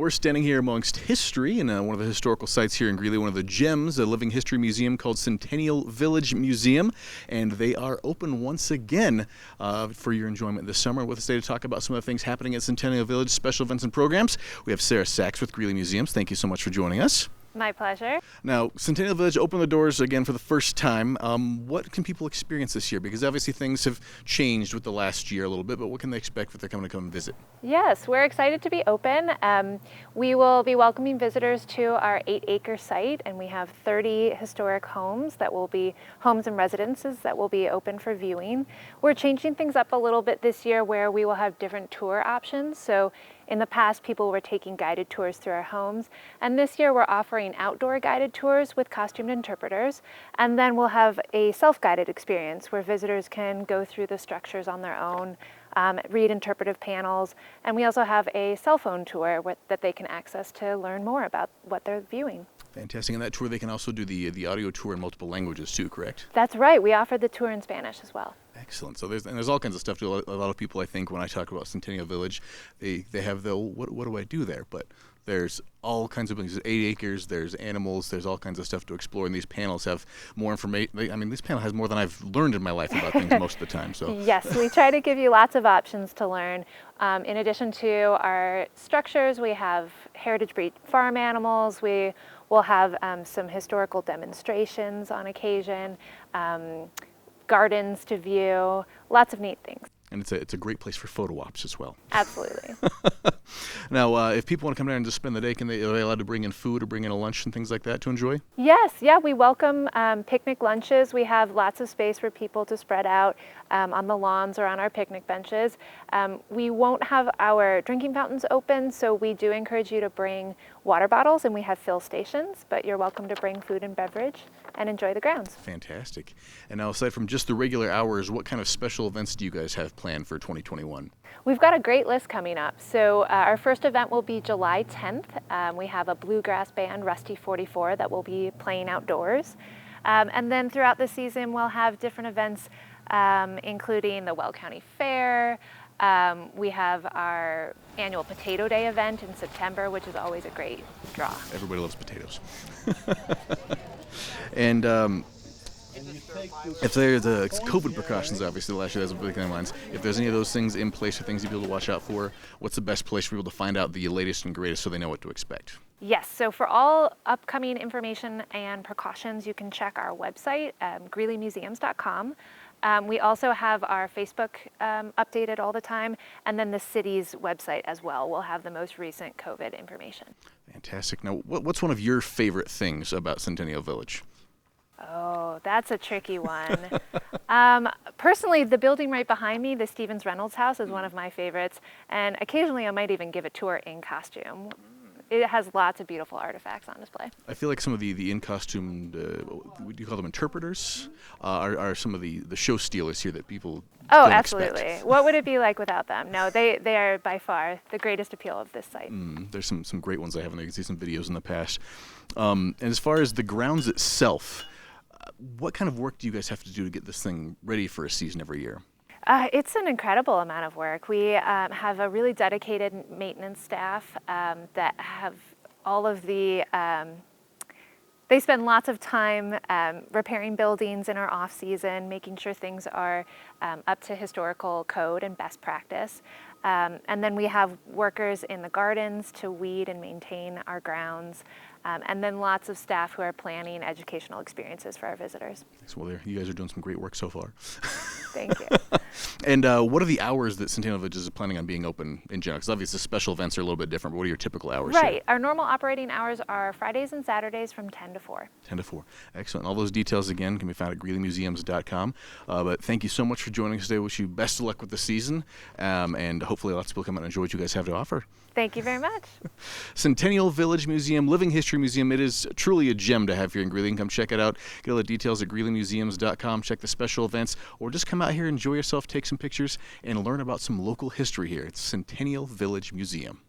we're standing here amongst history in one of the historical sites here in Greeley, one of the gems, a living history museum called Centennial Village Museum, and they are open once again for your enjoyment this summer. With us today to talk about some of the things happening at Centennial Village, special events and programs, we have Sarah Sachs with Greeley Museums. Thank you so much for joining us. My pleasure. Now, Centennial Village opened the doors again for the first time. What can people experience this year? Because obviously things have changed with the last year a little bit, but what can they expect if they're coming to come and visit? Yes, we're excited to be open. We will be welcoming visitors to our 8-acre site, and we have 30 historic homes and residences that will be open for viewing. We're changing things up a little bit this year where we will have different tour options. So in the past, people were taking guided tours through our homes, and this year we're offering outdoor guided tours with costumed interpreters, and then we'll have a self-guided experience where visitors can go through the structures on their own, read interpretive panels, and we also have a cell phone tour that they can access to learn more about what they're viewing. Fantastic. And that tour, they can also do the audio tour in multiple languages too, correct? That's right. We offer the tour in Spanish as well. Excellent. So there's all kinds of stuff to a lot of people. I think when I talk about Centennial Village, they have what do I do there? But there's all kinds of things. There's 8 acres, there's animals, there's all kinds of stuff to explore, and these panels have more information. I mean, this panel has more than I've learned in my life about things most of the time. So yes, we try to give you lots of options to learn. In addition to our structures, we have heritage breed farm animals. We will have some historical demonstrations on occasion, gardens to view, lots of neat things. And it's a great place for photo ops as well. Absolutely. Now, if people want to come down and just spend the day, are they allowed to bring in food or bring in a lunch and things like that to enjoy? Yes, we welcome picnic lunches. We have lots of space for people to spread out on the lawns or on our picnic benches. We won't have our drinking fountains open, so we do encourage you to bring water bottles, and we have fill stations, but you're welcome to bring food and beverage and enjoy the grounds. Fantastic. And now, aside from just the regular hours, what kind of special events do you guys have planned for 2021? We've got a great list coming up. So our first event will be July 10th. We have a bluegrass band, Rusty 44, that will be playing outdoors. And then throughout the season, we'll have different events, including the Weld County Fair. We have our annual Potato Day event in September, which is always a great draw. Everybody loves potatoes. And if there's the COVID precautions, obviously last year that was a big thing in lines. If there's any of those things in place or things you'd be able to watch out for, what's the best place for people to find out the latest and greatest so they know what to expect? Yes, so for all upcoming information and precautions, you can check our website, greeleymuseums.com. We also have our Facebook updated all the time, and then the city's website as well. We'll have the most recent COVID information. Fantastic. Now, what's one of your favorite things about Centennial Village? Oh, that's a tricky one. Personally, the building right behind me, the Stevens Reynolds house, is one of my favorites, and occasionally I might even give a tour in costume. It has lots of beautiful artifacts on display. I feel like some of the in-costume, do you call them interpreters, are some of the show stealers here that people don't absolutely. expect. What would it be like without them? No, they are by far the greatest appeal of this site. There's some great ones I have, and I can see some videos in the past. And as far as the grounds itself, what kind of work do you guys have to do to get this thing ready for a season every year? It's an incredible amount of work. We have a really dedicated maintenance staff that have all of the, they spend lots of time repairing buildings in our off season, making sure things are up to historical code and best practice. And then we have workers in the gardens to weed and maintain our grounds. And then lots of staff who are planning educational experiences for our visitors. Well, you guys are doing some great work so far. Thank you. And what are the hours that Centennial Village is planning on being open in general? Because obviously special events are a little bit different, but what are your typical hours Right. here? Our normal operating hours are Fridays and Saturdays from 10 to 4. 10 to 4. Excellent. All those details, again, can be found at greeleymuseums.com. But thank you so much for joining us today. Wish you best of luck with the season, and hopefully lots of people come out and enjoy what you guys have to offer. Thank you very much. Centennial Village Museum, Living History Museum. It is truly a gem to have here in Greeley. You can come check it out. Get all the details at greeleymuseums.com. Check the special events, or just come out here, enjoy yourself, take some pictures, and learn about some local history here. It's Centennial Village Museum.